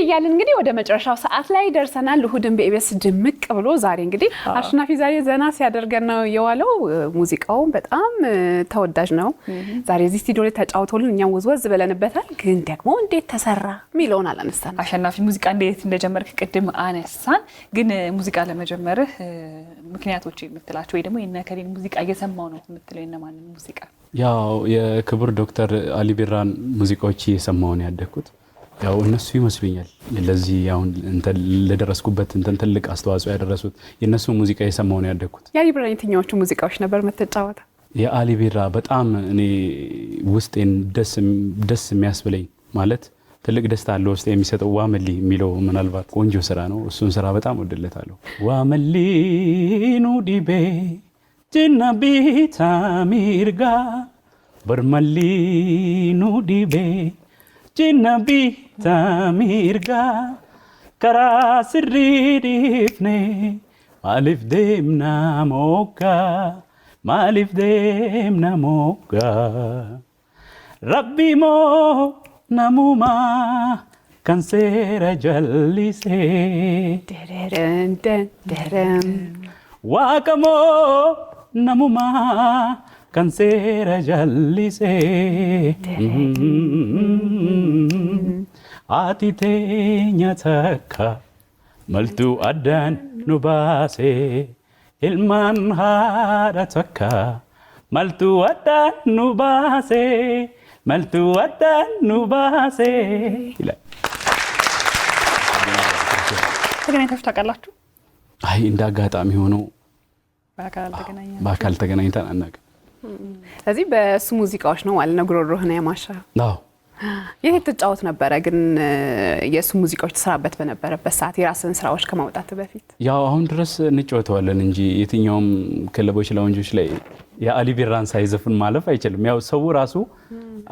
እያልን እንግዲህ ወደ መጨረሻው ሰዓት ላይ ደርሰናል። እሁድን በኢቢኤስ ድምቅ ብሎ ዛሬ እንግዲህ አሸናፊ ዛሬ ዘና ሲያደርገን ነው የዋለው። ሙዚቃው በጣም ተወዳጅ ነው። ዛሬ እዚህ ስቱዲዮ ላይ ተጫውቶልን እኛም ወዝወዝ ብለንበታል። ግን ደግሞ እንዴት ተሰራ ሚለውን አላነሳን። አሸናፊ ሙዚቃ እንዴት እንደጀመርክ ቅድም አነሳን። ግን ሙዚቃ ለመጀመርህ ምክንያቶች የምትላቸው ወይ ደግሞ የነከሌን ሙዚቃ እየሰማው ነው የምትለው የነማንን ሙዚቃ? ያው የክቡር ዶክተር አሊ ቢራን ሙዚቃዎች እየሰማው ነው ያደኩት። ያው እነሱ ይመስሉኛል ለዚህ አሁን ለደረስኩበት ትልቅ አስተዋጽኦ ያደረሱት የነሱ ሙዚቃ እየሰማው ነው ያደኩት። የአሊ ቢራ የትኛዎቹ ሙዚቃዎች ነበር የምትጫወተው? የአሊ ቢራ በጣም እኔ ውስጤን ደስ የሚያስብለኝ ማለት ትልቅ ደስታ አለው ውስጥ የሚሰጠው ዋመሊ የሚለው ምናልባት ቆንጆ ስራ ነው። እሱን ስራ በጣም ወደለታለሁ። ዋመሊ ኑዲቤ ጅናቢታ ሚርጋ በርመሊ ኑዲቤ ጅናቢታ ሚርጋ ከራ ስሪ ዲፍኔ ማሊፍ ደምና ሞጋ ማሊፍ ደምና ሞጋ ረቢ ሞ ናሙማ ካንሴራ ጀሊሴ ደረን ዋቀሞ ናሙማ ካንሴራ ጀሊሴ አቲቴኛ ተካ መልቱ አዳን ኑባሴ ኢልማን ሃዳ ተካ መልቱ አዳን ኑባሴ መልቱ አዳን ኑባሴ ይላል። ተገናኝታችሁ ታውቃላችሁ? አይ እንደ አጋጣሚ ሆኖ በአካል ተገናኝተን አናውቅም። ስለዚህ በሱ ሙዚቃዎች ነው ማለት ነው ጉሮሮህን ያማሻ? አዎ። ይሄ ተጫወት ነበረ ግን የሱ ሙዚቃዎች ተሰራበት በነበረበት ሰዓት የራስን ስራዎች ከማውጣት በፊት ያው አሁን ድረስ እንጫወተዋለን እንጂ የትኛውም ክለቦች ላውንጆች ላይ የአሊ ቢራን ሳይዘፍን ማለፍ አይችልም። ያው ሰው ራሱ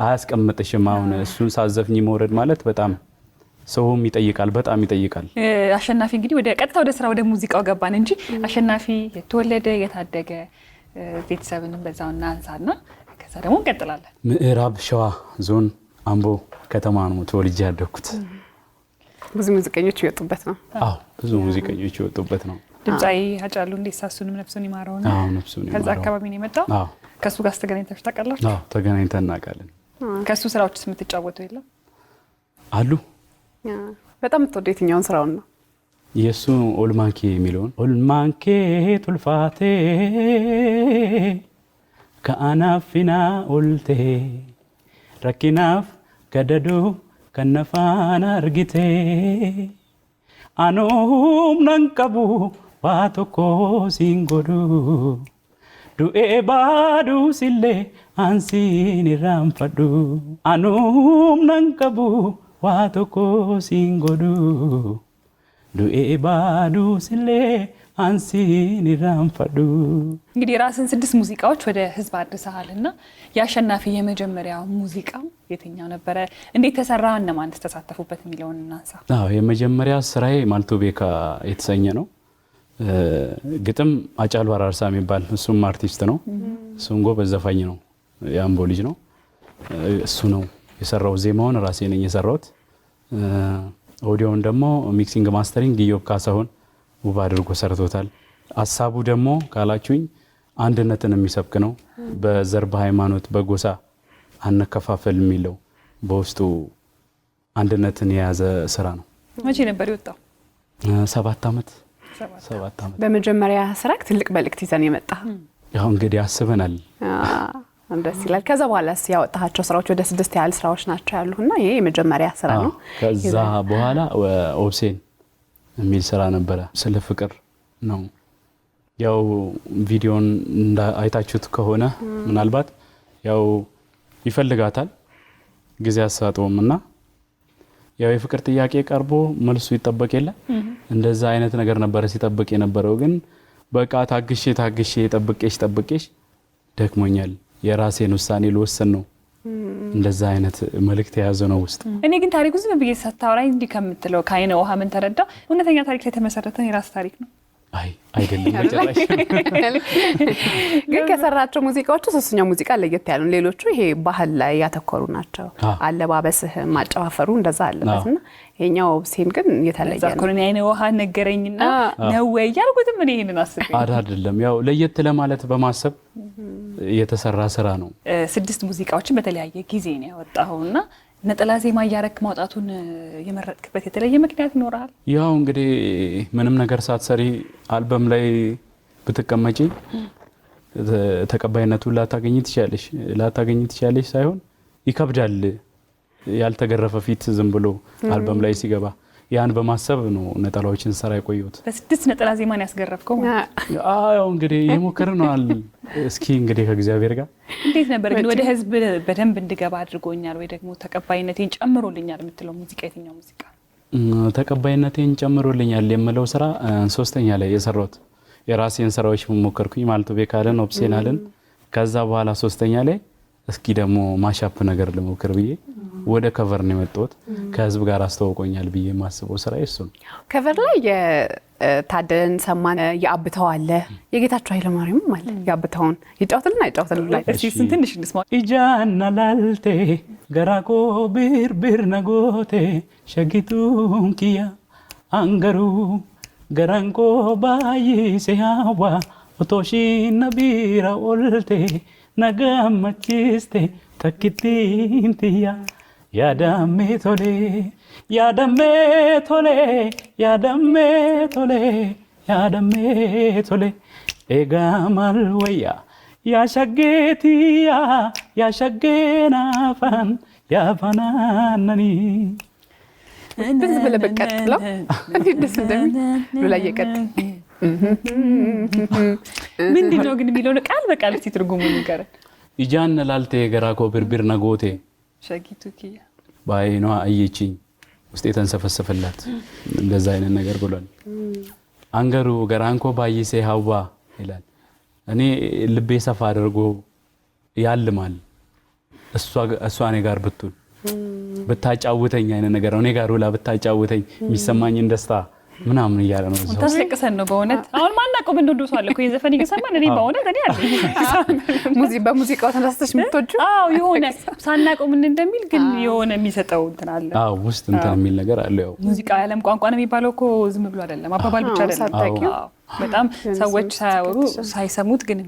አያስቀምጥሽም። አሁን እሱን ሳዘፍኝ መውረድ ማለት በጣም ሰውም ይጠይቃል፣ በጣም ይጠይቃል። አሸናፊ እንግዲህ ወደ ቀጥታ ወደ ስራ ወደ ሙዚቃው ገባን እንጂ አሸናፊ የተወለደ የታደገ ቤተሰብንም በዛውና አንሳና ከዛ ደግሞ እንቀጥላለን። ምዕራብ ሸዋ ዞን አምቦ ከተማ ነው ተወልጄ ያደኩት። ብዙ ሙዚቀኞች ይወጡበት ነው። አዎ ብዙ ሙዚቀኞች ይወጡበት ነው። ድምጻዊ አጫሉ እንደሳሱንም ነፍሱን ይማረው ነው። አዎ ነፍሱን ይማረው። ከዛ አካባቢ ነው የመጣው። አዎ ከሱ ጋር ተገናኝታችሁ ታውቃላችሁ? አዎ ተገናኝተን እናውቃለን። ከሱ ስራዎችስ የምትጫወተው የለም? አሉ። በጣም የምትወደው የትኛውን ስራውን ነው? የሱ ኦልማንኬ የሚለውን ኦልማንኬ ቱልፋቴ ከአናፊና ኦልቴ ረኪናፍ ገደዱ ከነፋና እርጊቴ አኖም ነንቀቡ ዋቶኮ ሲንጎዱ ዱኤ ባዱ ሲሌ አንሲን ራንፈዱ አኖም ነንቀቡ ዋቶኮ ሲንጎዱ ዱኤ ባዱ ሲሌ አንሲን ራንፈዱ። እንግዲህ ራስን 6 ሙዚቃዎች ወደ ህዝብ አድርሰሃልና የአሸናፊ የመጀመሪያው ሙዚቃው የትኛው ነበረ? እንዴት ተሰራ? እነማን ተሳተፉበት የሚለውን እናንሳ። አዎ የመጀመሪያ ስራዬ ማልቶ ቤካ የተሰኘ ነው። ግጥም አጫሉ አራርሳ የሚባል እሱም አርቲስት ነው። እሱም ጎበዝ ዘፋኝ ነው። የአምቦ ልጅ ነው። እሱ ነው የሰራው። ዜማውን ራሴ ነኝ የሰራሁት። ኦዲዮውን ደግሞ ሚክሲንግ ማስተሪንግ ኢዮብ ካሳሁን ውብ አድርጎ ሰርቶታል። ሐሳቡ ደግሞ ካላችሁኝ አንድነትን የሚሰብክ ነው። በዘር በሃይማኖት በጎሳ አንከፋፈል የሚለው በውስጡ አንድነትን የያዘ ስራ ነው። መቼ ነበር የወጣው? 7 ዓመት። በመጀመሪያ ስራክ ትልቅ መልእክት ይዘን የመጣ ያው እንግዲህ አስበናል። ደስ ይላል። ከዛ በኋላስ ያወጣቸው ስራዎች ወደ 6 ያህል ስራዎች ናቸው ያሉና ይሄ የመጀመሪያ ስራ ነው። ከዛ በኋላ ኦብሴን የሚል ስራ ነበረ። ስለ ፍቅር ነው። ያው ቪዲዮን አይታችሁት ከሆነ ምናልባት ያው ይፈልጋታል ጊዜ አሳጠውምና ያው የፍቅር ጥያቄ ቀርቦ መልሱ ይጠበቅ የለ እንደዛ አይነት ነገር ነበረ ሲጠብቅ የነበረው። ግን በቃ ታግሼ ጠብቄሽ ደክሞኛል የራሴን ውሳኔ ልወሰን ነው። እንደዛ አይነት መልእክት የያዘ ነው ውስጥ። እኔ ግን ታሪኩ ዝም ብዬ ሳታወራኝ እንዲህ ከምትለው ከአይነ ውሃ ምን ተረዳ? እውነተኛ ታሪክ ላይ የተመሰረተ የራስ ታሪክ ነው። አይ አይደለም በጭራሽ። ግን ከሰራቸው ሙዚቃዎቹ ሶስተኛው ሙዚቃ ለየት ያሉ ሌሎቹ ይሄ ባህል ላይ ያተኮሩ ናቸው። አለባበስህ ማጨፋፈሩ እንደዛ አለበትና ይሄኛው ኦብሴን ግን የተለየ ነው። ዛኮርኒ አይነ ውሃ ነገረኝና ነው ወይ ያልኩት ምን ይሄንን አስቤ አይደለም ያው ለየት ለማለት በማሰብ የተሰራ ስራ ነው። 6 ሙዚቃዎችን በተለያየ ጊዜ ነው ያወጣውና ነጠላ ዜማ እያረክ ማውጣቱን የመረጥክበት የተለየ ምክንያት ይኖራል? ያው እንግዲህ ምንም ነገር ሳትሰሪ አልበም ላይ ብትቀመጪ ተቀባይነቱን ላታገኝ ትችያለሽ ሳይሆን ይከብዳል። ያልተገረፈ ፊት ዝም ብሎ አልበም ላይ ሲገባ ያን በማሰብ ነው ነጠላዎችን ሰራ የቆየሁት። በ6 ነጠላ ዜማን ያስገረፍከው? አዎ እንግዲህ የሞከርነዋል። እስኪ እንግዲህ ከእግዚአብሔር ጋር እንዴት ነበር ግን ወደ ህዝብ በደንብ እንድገባ አድርጎኛል ወይ ደግሞ ተቀባይነቴን ጨምሮልኛል የምትለው ሙዚቃ የትኛው ሙዚቃ? ተቀባይነቴን ጨምሮልኛል የምለው ስራ ሶስተኛ ላይ የሰራሁት የራሴን ስራዎች ሞከርኩኝ። ማልቶ ቤካለን ኦፕሴናልን። ከዛ በኋላ ሶስተኛ ላይ እስኪ ደግሞ ማሻፕ ነገር ልሞክር ብዬ ወደ ከቨር ነው የመጣሁት። ከህዝብ ጋር አስተዋውቆኛል ብዬ ማስበው ስራ እሱ ነው። ከቨር ላይ የታደለን ሰማን ያብተው አለ የጌታቸው ኃይለ ማርያም አለ። ያብተውን ይጫወትልን ላይ እሺ ትንሽ እንስማ። ኢጃና ላልቴ ገራኮ ቢርቢር ነጎቴ ሸጊቱን ኪያ አንገሩ ገራንኮ ባይሴ ያዋ ኦቶሺ ነቢራ ኦልቴ nagamachiste takkitintiya yadame tole egamal waya ya shaggetiya ya shaggena fan ya fananani በዚህ በለበቀጥለው እንዴት እንደምን ላይ የቀጥ ምንድነው ግን የሚለው ቃል በቃል እስቲ ትርጉሙን ንገረን። ኢጃን ላልቴ ገራኮ ብርብር ነጎቴ ሸጊቱኪያ ባይኗ አየችኝ ውስጤ ተንሰፈሰፈላት እንደዛ አይነት ነገር ብሏል። አንገሩ ገራንኮ ባይሴ ሀዋ ይላል። እኔ ልቤ ሰፋ አድርጎ ያልማል እሷ እኔ ጋር ብትል ብታጫውተኝ አይነት ነገር ነው። እኔ ጋር ውላ ብታጫውተኝ የሚሰማኝን ደስታ ምናምን እያለ ነው። ታስለቅሰን ነው በእውነት። አሁን ማናውቀው ምን እንደሆነ ሰው አለ እኮ የዘፈን እየሰማን እኔ በእውነት እኔ አለ በሙዚቃው ተነስተሽ የምትወጂው የሆነ ሳናውቀው ምን እንደሚል ግን የሆነ የሚሰጠው እንትን አለ። ውስጥ እንትን የሚል ነገር አለ። ያው ሙዚቃ የዓለም ቋንቋ ነው የሚባለው እኮ ዝም ብሎ አይደለም፣ አባባል ብቻ አይደለም። በጣም ሰዎች ሳያወሩ ሳይሰሙት ግን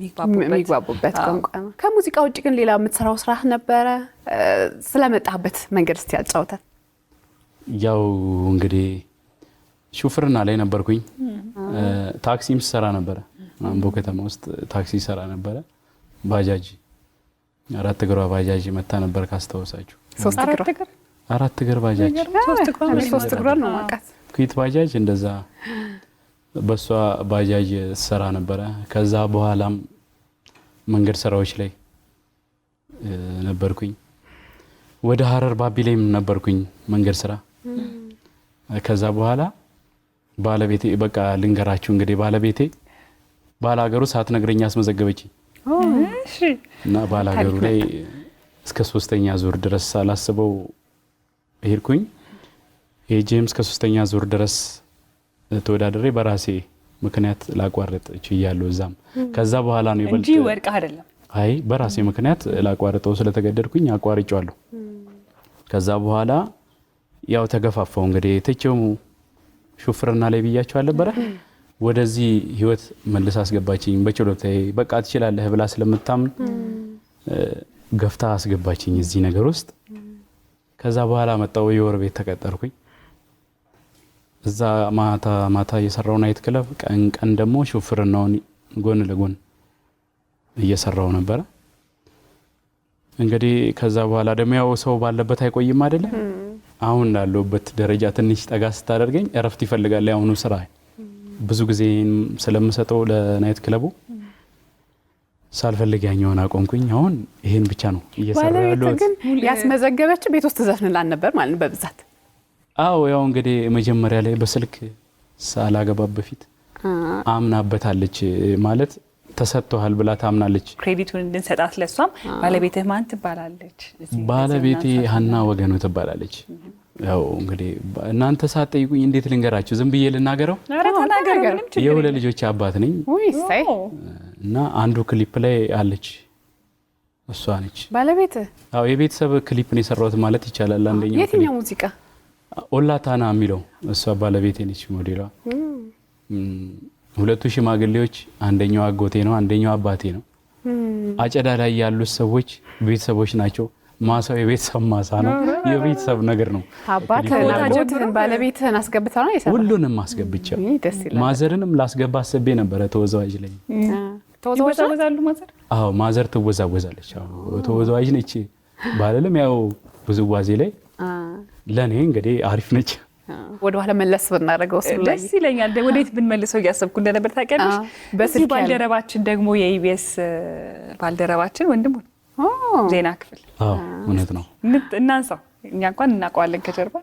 የሚግባቡበት ቋንቋ ነው። ከሙዚቃ ውጪ ግን ሌላ የምትሰራው ስራ ነበረ? ስለመጣበት መንገድ እስቲ ያጫውተን። ያው እንግዲህ ሹፍርና ላይ ነበርኩኝ። ታክሲም ሰራ ነበር። አምቦ ከተማ ውስጥ ታክሲ ሰራ ነበር። ባጃጅ 4 እግሯ ባጃጅ መታ ነበር ካስተዋሳችሁ። 4 እግር ባጃጅ 3 እግሯ ነው ማቃት ኩት ባጃጅ እንደዛ በሷ ባጃጅ ሰራ ነበር። ከዛ በኋላም መንገድ ስራዎች ላይ ነበርኩኝ። ወደ ሀረር ባቢሌም ነበርኩኝ መንገድ ስራ። ከዛ በኋላ ባለቤቴ በቃ ልንገራችሁ እንግዲህ ባለቤቴ ባላገሩ ሳትነግረኝ አስመዘገበችኝ። እሺ እና ባላገሩ ላይ እስከ 3ኛ ዙር ድረስ ሳላስበው ሄድኩኝ። ጄምስ ከ3ኛ ዙር ድረስ ተወዳድሬ በራሴ ምክንያት ላቋርጥ እችላለሁ እዛም። ከዛ በኋላ ነው ይበልጥ እንጂ ወርቅ አይደለም። አይ በራሴ ምክንያት ላቋርጠው ስለተገደድኩኝ አቋርጫለሁ። ከዛ በኋላ ያው ተገፋፋው እንግዲህ ተጨው ሹፍርና ላይ ብያቸው አልነበረ ወደዚህ ህይወት መልስ አስገባችኝ። በችሎታዬ በቃ ትችላለህ ብላ ስለምታምን ገፍታ አስገባችኝ እዚህ ነገር ውስጥ። ከዛ በኋላ መጣው የወር ቤት ተቀጠርኩኝ። እዛ ማታ የሰራው ናይት ክለብ ቀን ደግሞ ሹፍርናውን ጎን ለጎን እየሰራው ነበር። እንግዲህ ከዛ በኋላ ደግሞ ያው ሰው ባለበት አይቆይም አይደለ? አሁን እንዳለውበት ደረጃ ትንሽ ጠጋ ስታደርገኝ እረፍት ይፈልጋል። ያውኑ ስራ ብዙ ጊዜ ስለምሰጠው ለናይት ክለቡ ሳልፈልግ ያኛውን አቆምኩኝ። አሁን ይሄን ብቻ ነው እየሰራው ያለው። ግን ያስመዘገበች ቤት ውስጥ ዘፍንላን ነበር ማለት ነው በብዛት። አዎ ያው እንግዲህ መጀመሪያ ላይ በስልክ ሳላገባ በፊት አምናበታለች ማለት ተሰጥቷል ብላ ታምናለች። ክሬዲቱን እንድንሰጣት ለሷም ባለቤትህ ማን ትባላለች? ባለቤቴ ሀና ወገኑ ትባላለች። ያው እንግዲህ እናንተ ሳትጠይቁኝ እንዴት ልንገራችሁ? ዝም ብዬ ልናገረው? ኧረ ተናገር፣ ምንም ችግር የለም። የሁለት ልጆች አባት ነኝ እና አንዱ ክሊፕ ላይ አለች እሷ ነች ባለቤት። አዎ የቤተሰብ ክሊፕ ነው የሰራሁት ማለት ይቻላል። አንደኛው የትኛው ሙዚቃ? ኦላታና የሚለው እሷ ባለቤቴ ነች ሞዴሏ። ሁለቱ ሽማግሌዎች አንደኛው አጎቴ ነው፣ አንደኛው አባቴ ነው። አጨዳ ላይ ያሉት ሰዎች ቤተሰቦች ናቸው። ማሳው የቤተሰብ ማሳ ነው፣ የቤተሰብ ነገር ነው። አባትህን ባለቤትህን አስገብተው ነው የሰራው? ሁሉንም አስገብቻለሁ። ማዘርንም ላስገባ አስቤ ነበረ ተወዛዋዥ ላይ። ተወዛወዛሉ ማዘር? አዎ ማዘር ትወዛወዛለች። አዎ ተወዛዋዥ ነች ባለለም ያው ውዝዋዜ ላይ ለኔ እንግዲህ አሪፍ ነች። ወደ ኋላ መለስ ብናደርገው እሱ ላይ ደስ ይለኛል። ወዴት ብንመልሰው እያሰብኩ እንደነበር ታውቂያለሽ። በዚህ ባልደረባችን ደግሞ የኢቢኤስ ባልደረባችን ወንድሙ ዜና ክፍል። አዎ እውነት ነው። እናንሳው፣ እኛ እንኳን እናውቀዋለን ከጀርባ።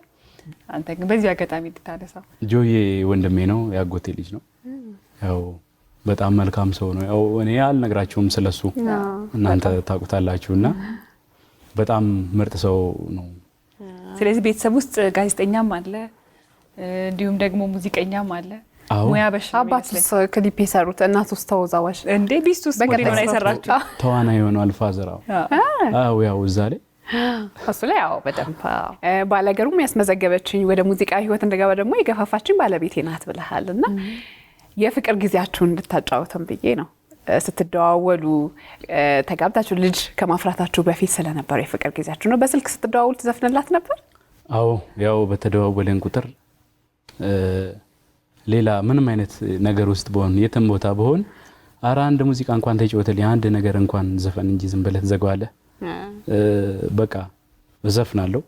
አንተ ግን በዚህ አጋጣሚ እንድታነሳው። ጆዬ ወንድሜ ነው፣ ያጎቴ ልጅ ነው። ያው በጣም መልካም ሰው ነው። ያው እኔ አልነግራችሁም ስለሱ፣ እናንተ ታውቁታላችሁና በጣም ምርጥ ሰው ነው። ስለዚህ ቤተሰብ ውስጥ ጋዜጠኛም አለ፣ እንዲሁም ደግሞ ሙዚቀኛም አለ። ሙያ በሽ አባቱስ ክሊፕ የሰሩት እናቱስ ተወዛዋዥ እንዴ? ቢስቱስ ሞዴል ነው የሰራችው? ተዋናይ የሆነው አልፋዘራው። አዎ ያው እዛ ላይ እሱ ላይ ያው በደንብ ባላገሩም ያስመዘገበችኝ ወደ ሙዚቃ ህይወት እንደገባ ደግሞ የገፋፋችን ባለቤቴ ናት ብለሃል እና የፍቅር ጊዜያችሁን እንድታጫውተን ብዬ ነው። ስትደዋወሉ ተጋብታችሁ ልጅ ከማፍራታችሁ በፊት ስለነበረው የፍቅር ጊዜያችሁ ነው። በስልክ ስትደዋወሉ ትዘፍንላት ነበር? አዎ ያው በተደዋወለን ቁጥር ሌላ ምንም አይነት ነገር ውስጥ በሆን የትም ቦታ በሆን ኧረ አንድ ሙዚቃ እንኳን ተጫወተልኝ፣ አንድ ነገር እንኳን ዘፈን እንጂ ዝም ብለህ ትዘጋዋለህ። በቃ እዘፍናለሁ።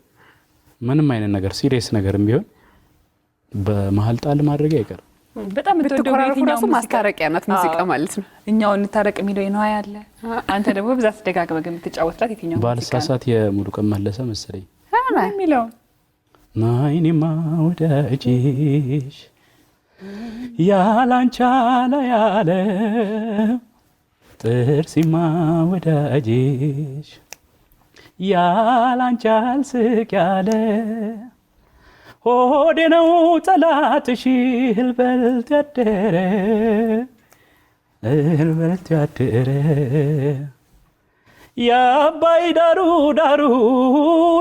ምንም አይነት ነገር ሲሪየስ ነገርም ቢሆን በመሀል ጣል ማድረግ አይቀርም። በጣም የምትወደው ማስታረቂያ ናት ሙዚቃ ማለት ነው። እኛው እንታረቅ የሚለው ነው ያለ። አንተ ደግሞ በብዛት ደጋግመህ የምትጫወትላት የትኛው ሙዚቃ? ባልሳሳት የሙሉቀን መለሰ መሰለኝ የሚለው ናይኔማ ወዳጅሽ ያላንቻ ላይ ያለ ጥርሲማ ወዳጅሽ ያላንቻ አልስቅ ያለ ሆዴ ነው ጠላትሽ ህልበልት ያደረ ህልበልት ያደረ የአባይ ዳሩ ዳሩ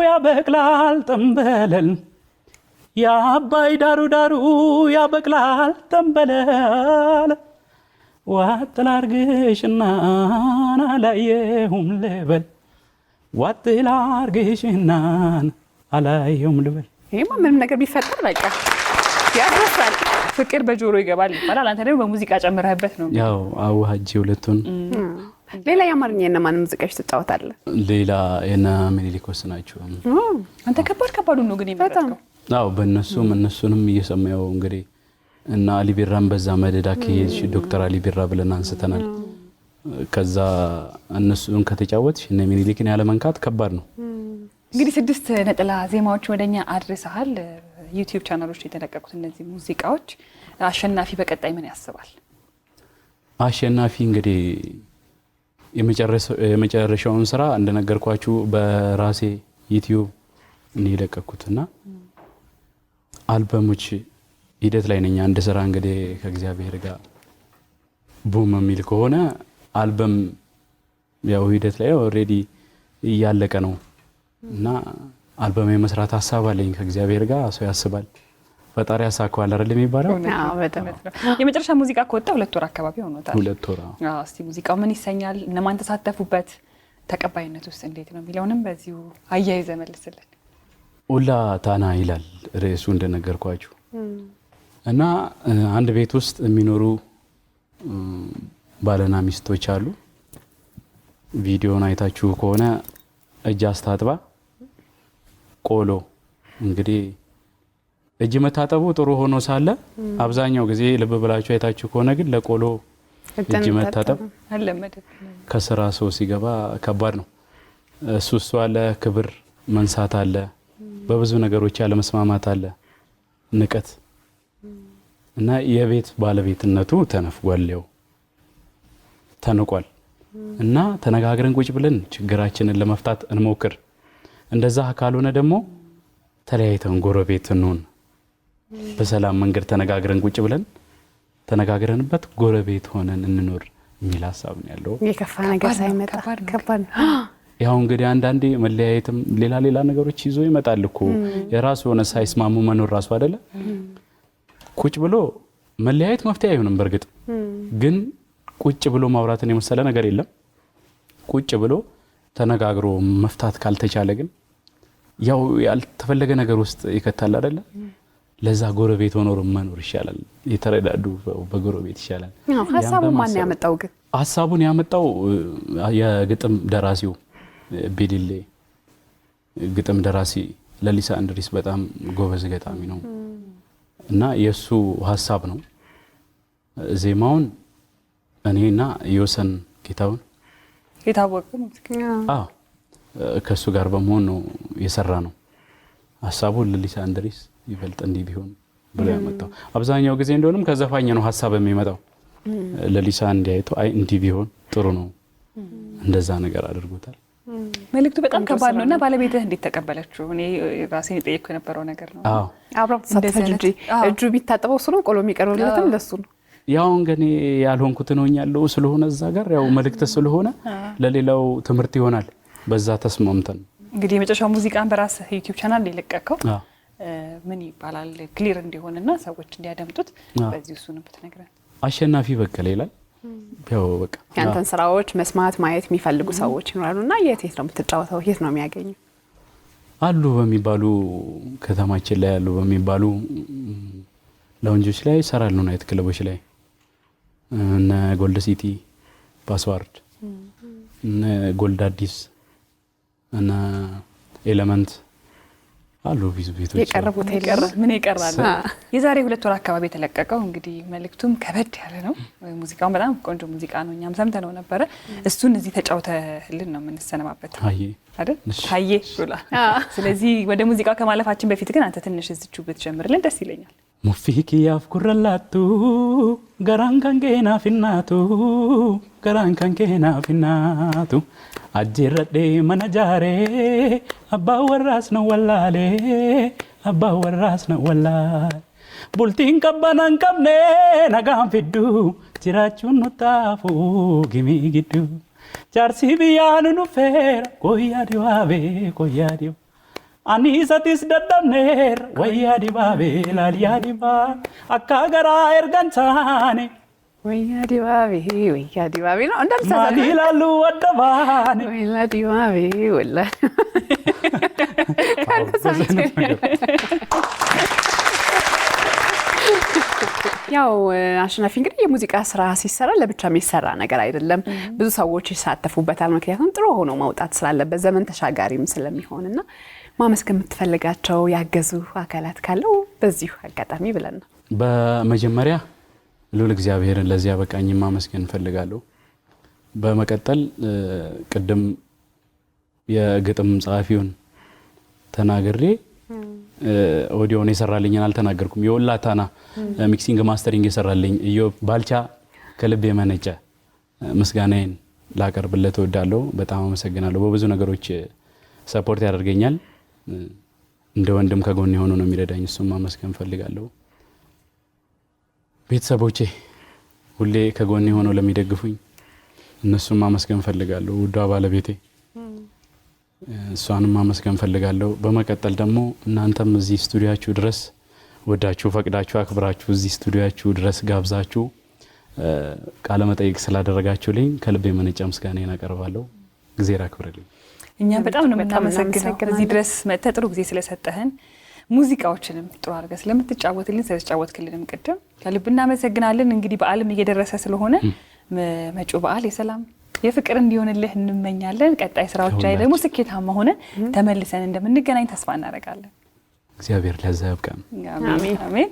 ያበቅላል ጠንበለል የአባይ ዳሩ ዳሩ ያበቅላል ጠንበለል ዋጥ ላርግሽና አላየሁም ልበል ዋጥ ላርግሽና አላየሁም ልበል። ይሄማ ምንም ነገር ቢፈጠር በቃ ያደርሳል። ፍቅር በጆሮ ይገባል ይባላል። አንተ ደግሞ በሙዚቃ ጨምረህበት ነው። ያው አዋሃጂ ሁለቱን። ሌላ የአማርኛ የነማን ሙዚቃዎች ትጫወታለህ? ሌላ የነ ምኒልኮስ ናቸው። አንተ ከባዱ ነው ግን የመረጥከው? አዎ በእነሱም እነሱንም እየሰማው እንግዲህ እና አሊቢራን በዛ መደዳ ከሄድሽ ዶክተር አሊቢራ ብለን አንስተናል። ከዛ እነሱን ከተጫወትሽ እነ ምኒልክን ያለ መንካት ከባድ ነው። እንግዲህ 6 ነጠላ ዜማዎች ወደኛ አድርሰሃል። ዩቲዩብ ቻናሎች የተለቀቁት እነዚህ ሙዚቃዎች አሸናፊ በቀጣይ ምን ያስባል? አሸናፊ እንግዲህ የመጨረሻውን ስራ እንደነገርኳችሁ በራሴ ዩቲዩብ ነው የለቀኩትና አልበሞች ሂደት ላይ ነኝ። አንድ ስራ እንግዲህ ከእግዚአብሔር ጋር ቡም የሚል ከሆነ አልበም ያው ሂደት ላይ ኦልሬዲ እያለቀ ነው እና አልበም የመስራት ሀሳብ አለኝ ከእግዚአብሔር ጋር። ሰው ያስባል ፈጣሪ ያሳካዋል አይደል የሚባለው? አዎ በጣም የመጨረሻ ሙዚቃ ከወጣ 2 ወር አካባቢ ሆኖታል። 2 ወር። አዎ እስቲ ሙዚቃው ምን ይሰኛል? እነማን ተሳተፉበት? ተቀባይነት ውስጥ እንዴት ነው የሚለውንም በዚሁ አያይዘ መልስልን። ኦላታና ይላል ርዕሱ እንደነገርኳችሁ እና አንድ ቤት ውስጥ የሚኖሩ ባልና ሚስቶች አሉ። ቪዲዮን አይታችሁ ከሆነ እጅ አስታጥባ ቆሎ እንግዲህ እጅ መታጠቡ ጥሩ ሆኖ ሳለ አብዛኛው ጊዜ ልብ ብላችሁ አይታችሁ ከሆነ ግን ለቆሎ እጅ መታጠብ ከስራ ሰው ሲገባ ከባድ ነው። እሱ አለ፣ ክብር መንሳት አለ፣ በብዙ ነገሮች ያለ መስማማት አለ፣ ንቀት እና የቤት ባለቤትነቱ ተነፍጓል፣ ያው ተንቋል። እና ተነጋግረን ቁጭ ብለን ችግራችንን ለመፍታት እንሞክር። እንደዛ ካልሆነ ደግሞ ተለያይተን ጎረቤት እንሆን በሰላም መንገድ ተነጋግረን ቁጭ ብለን ተነጋግረንበት ጎረቤት ሆነን እንኖር የሚል ሀሳብ ነው ያለው። የከፋ ነገር ሳይመጣ ከባድ ነው። ያው እንግዲህ አንዳንዴ መለያየትም ሌላ ነገሮች ይዞ ይመጣል እኮ የራሱ ሆነ ሳይስማሙ መኖር ራሱ አይደለ ቁጭ ብሎ መለያየት መፍትሄ አይሆንም። በርግጥ ግን ቁጭ ብሎ ማውራትን የመሰለ ነገር የለም። ቁጭ ብሎ ተነጋግሮ መፍታት ካልተቻለ ግን ያው ያልተፈለገ ነገር ውስጥ ይከታል አይደለ? ለዛ ጎረቤት ሆኖ መኖር ይሻላል። የተረዳዱ በጎረቤት ይሻላል። ሀሳቡን ማን ያመጣው ግን? ሀሳቡን ያመጣው የግጥም ደራሲው ቢዲሌ ግጥም ደራሲ ለሊሳ እንድሪስ በጣም ጎበዝ ገጣሚ ነው እና የሱ ሀሳብ ነው። ዜማውን እኔና ዮሰን ጌታውን የታወቀ ከሱ ጋር በመሆን ነው የሰራ ነው። ሀሳቡን ለሊሳ እንድሪስ ይበልጥ እንዲህ ቢሆን ብሎ ያመጣው። አብዛኛው ጊዜ እንደሆነም ከዘፋኝ ነው ሀሳብ የሚመጣው። ለሊሳ እንዲያይቶ አይ እንዲህ ቢሆን ጥሩ ነው እንደዛ ነገር አድርጎታል። መልእክቱ በጣም ከባድ ነውና ባለቤትህ እንዴት ተቀበለችው? እኔ ራሴን የጠየቅኩ የነበረው ነገር ነው። አብራው ተሳተፈች። እጁ ቢታጠበው እሱ ነው ቆሎ የሚቀርብለትም ለሱ ነው። ያው እንግዲህ ያልሆንኩት ነው ያለው ስለሆነ እዛ ጋር ያው መልእክት ስለሆነ ለሌላው ትምህርት ይሆናል። በዛ ተስማምተን እንግዲህ የመጨረሻው ሙዚቃን በራስህ ዩቲዩብ ቻናል ላይ ለቀቀው። ምን ይባላል? ክሊር እንዲሆንና ሰዎች እንዲያደምጡት በዚህ እሱንም ብትነግረን። አሸናፊ በቀለ ይላል። ያው በቃ ያንተን ስራዎች መስማት ማየት የሚፈልጉ ሰዎች ይኖራሉና የት ነው የምትጫወተው? የት ነው የሚያገኙ? አሉ በሚባሉ ከተማችን ላይ ያሉ በሚባሉ ላውንጆች ላይ ይሰራሉ፣ ናይት ክለቦች ላይ እነ ጎልድ ሲቲ፣ ፓስዋርድ፣ እነ ጎልድ አዲስ እና ኤሌመንት አሉ ብዙ ቤቶች። የቀረቡት ምን ይቀራል? የዛሬ 2 ወር አካባቢ የተለቀቀው እንግዲህ መልእክቱም ከበድ ያለ ነው። ሙዚቃው በጣም ቆንጆ ሙዚቃ ነው። እኛም ሰምተነው ነበረ። እሱን እዚህ ተጫውተልን ነው የምንሰነባበት አይደል? ታዬ ብላ። ስለዚህ ወደ ሙዚቃው ከማለፋችን በፊት ግን አንተ ትንሽ እዚቹ ብትጀምርልን ደስ ይለኛል። ሙፊኪ ያፍኩረላቱ ገራን ከንኬና ፊናቱ ገራን ከንኬና ፊናቱ አጅረዴ መነጃሬ አባ ወራስ ነው ወላሌ አባ ወራስ ነው ወላሌ ቡልቲን ቀበናን ቀብኔ ነጋን ፊዱ ጅራቹን ኑጣፉ ጊሚ ጊዱ ጃርሲ ብያኑ ኑፌራ ቆያ ዲባቤ ቆያ ዲባ አኒ ሰቲስ ደደምኔር ወያ ዲባቤ ላልያ ዲባ አካገራ ኤርጋንቻኔ ወያ ዲባቤ ነው እንደምሳሌ ማዲላሉ ወደባኔ ወያ ዲባቤ ወላ ያው አሸናፊ እንግዲህ የሙዚቃ ስራ ሲሰራ ለብቻ የሚሰራ ነገር አይደለም። ብዙ ሰዎች ይሳተፉበታል። ምክንያቱም ጥሩ ሆኖ ማውጣት ስላለበት ዘመን ተሻጋሪም ስለሚሆንና ማመስገን የምትፈልጋቸው ያገዙ አካላት ካለው በዚሁ አጋጣሚ ብለን ነው። በመጀመሪያ ልዑል እግዚአብሔርን ለዚያ በቃኝ ማመስገን ፈልጋለሁ። በመቀጠል ቅድም የግጥም ጸሐፊውን ተናግሬ ኦዲዮን የሰራልኝን አልተናገርኩም። የወላታና ሚክሲንግ ማስተሪንግ የሰራልኝ ኢዮብ ባልቻ ከልብ የመነጨ ምስጋናዬን ላቀርብለት እወዳለሁ። በጣም አመሰግናለሁ። በብዙ ነገሮች ሰፖርት ያደርገኛል። እንደ ወንድም ከጎን ሆኖ ነው የሚረዳኝ። እሱም ማመስገን ፈልጋለሁ። ቤተሰቦቼ ሁሌ ከጎን ሆኖ ለሚደግፉኝ እነሱም ማመስገን ፈልጋለሁ። ውዷ ባለቤቴ እሷንም ማመስገን ፈልጋለሁ። በመቀጠል ደግሞ እናንተም እዚህ ስቱዲዮአችሁ ድረስ ወዳችሁ ፈቅዳችሁ አክብራችሁ እዚህ ስቱዲዮአችሁ ድረስ ጋብዛችሁ ቃለ መጠይቅ ስላደረጋችሁልኝ ከልብ የመነጨ ምስጋናዬን አቀርባለሁ። እግዚአብሔር ያክብርልኝ። እኛ በጣም ነው የምናመሰግነው እዚህ ድረስ መጥተህ ጥሩ ጊዜ ስለሰጠህን ሙዚቃዎችንም ጥሩ አድርገህ ስለምትጫወትልን ስለተጫወትክልንም ቅድም ከልብ እናመሰግናለን። እንግዲህ በዓልም እየደረሰ ስለሆነ መጪው በዓል የሰላም የፍቅር እንዲሆንልህ እንመኛለን። ቀጣይ ስራዎች ላይ ደግሞ ስኬታማ ሆነን ተመልሰን እንደምንገናኝ ተስፋ እናደርጋለን። እግዚአብሔር ለዛ ያብቃን። አሜን።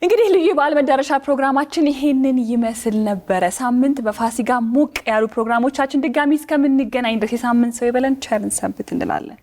እንግዲህ ልዩ በዓል መዳረሻ ፕሮግራማችን ይሄንን ይመስል ነበረ። ሳምንት በፋሲካ ሞቅ ያሉ ፕሮግራሞቻችን ድጋሚ እስከምንገናኝ ድረስ የሳምንት ሰው ይበለን። ቸርን ሰንብት እንላለን።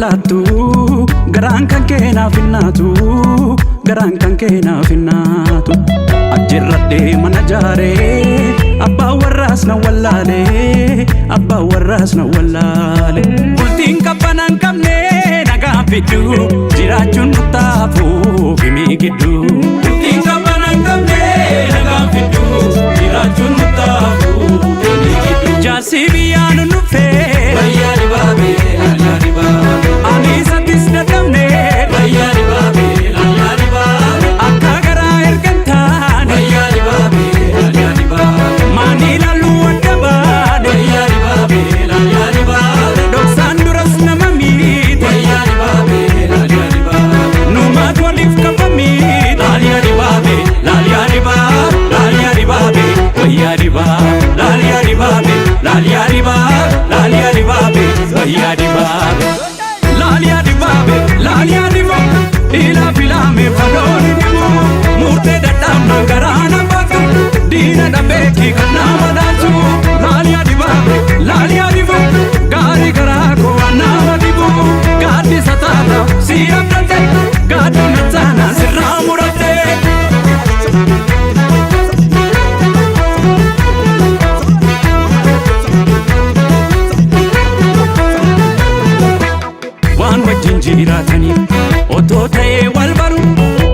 jiraattu garaan kan keenaaf hinnaatu garaan kan keenaaf hinnaatu ajjirradhee mana jaaree abbaan warraas na wallaale abbaan warraas na wallaale bultiin qabbanaan qabne nagaan fiddu jiraachuun nuttaafu himii giddu bultiin qabbanaan qabne nagaan fiddu jiraachuun nuttaafu himii giddu jaarsi biyyaa nu nuffee wayyaa dibaabee lalyaa dibaabee ani sattis dadhabne wayyaa dibaabee lalyaa dibaabee akka garaa ergantaan wayyaa dibaabee lalyaa dibaabee maanii lalluu adda baane wayyaa dibaabee lalyaa dibaabee dhoksaan duras nama miite wayyaa dibaabee lalyaa dibaabee numaat waliif qabamiite lalyaa dibaabee lalyaa dibaabee lalyaa dibaabee wayyaa dibaabee lalyaa dibaabee lalyaa dibaabee lalyaa dibaabee wayyaa dibaabee lalyaa dibaabee lalyaa dibaabee ila filame falooni dibu murtee dadhabna garaana baatu diina dhabeeki kan nama daatu lalyaa dibaabee lalyaa dibaabee gaarii garaa koo nama dibu gaaddisa taata si abdate gaadduun taana sirraa murate waan wajjin jiraatanii otoo ta'ee wal baru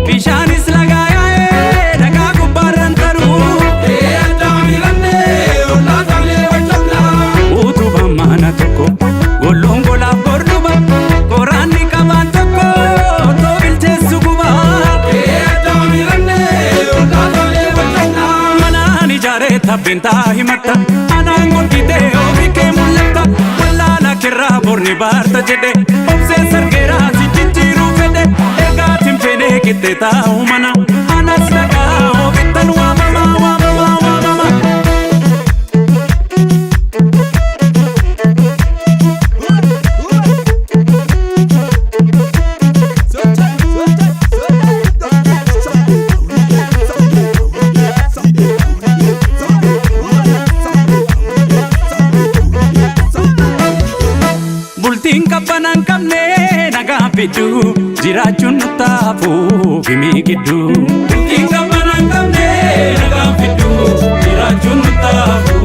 bishaanis lagaa yaa'ee dhagaa gubbaarran taru utubaan mana tokko golloon golaaf gorduba qoraanni qabaan tokko otoo bilcheessu guba manaan ijaaree tabbeentaa himatta anaan golgitee ofiikee mul'atta wallaala kirraa borni baarta jedhe obsee sargeeraa si jijjiiruu fedhe ergaatiin fedhee qixxee taa'u mana anas dhagaa ofittan waamamaa waamamaa waamamaa bultiin qabbanaan qabne nagaan fiddu jiraachuun nuttaafu himii giddu bultiin qabbanaan qabne nagaan fiddu jiraachuun nuttaafu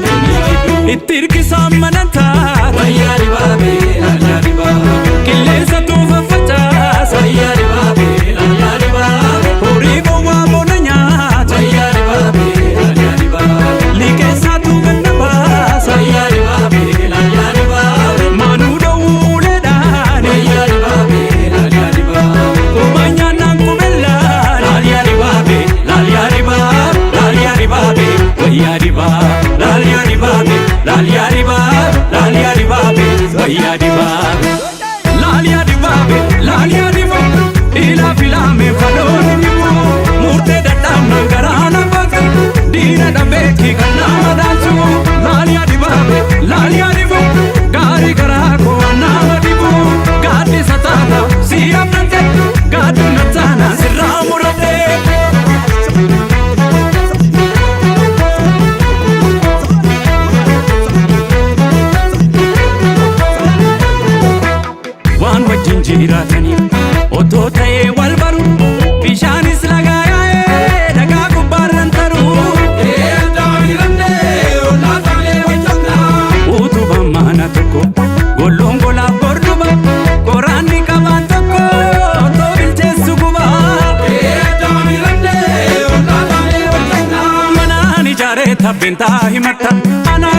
himii giddu itti hirkisaan manantaa wayyaa dibaabee lalyaa dibaabee qilleensa tuufa facaasa wayyaa dibaabee lalyaa dibaabee horii gowwaa boona nyaata wayyaa dibaabee lalyaa dibaabee liqeessaa tuugan na baasa wayyaa dibaabee lalyaa dibaabee maanuu dhowwuuleedhaan wayyaa dibaabee lalyaa dibaabee kubbanyaan naan kubellaan lalyaa dibaabee lalyaa dibaabee lalyaa dibaabee wayyaa dibaabee lalyaa dibaabee lalyaa dibaabee lalyaa dibaabee wayyaa dibaabee lalyaa dibaabee lalyaa dibaabee ila filame falooni dibu murtee dadhabna garaana baatu diina dhabeeki kan nama daatu lalyaa dibaabee lalyaa dibaabee gaarii garaa koo nama dibu gaaddisa taata si abdate gaadduun taana sirraa murate waan wajjin jiraatanii otoo ta'ee wal baru bishaanis lagaa yaa'ee dhagaa gubbaarran taru utubaan mana tokko golloon golaaf gorduba qoraanni qabaan tokko otoo bilcheessu guba manaan ijaaree tabbeentaa himatta ana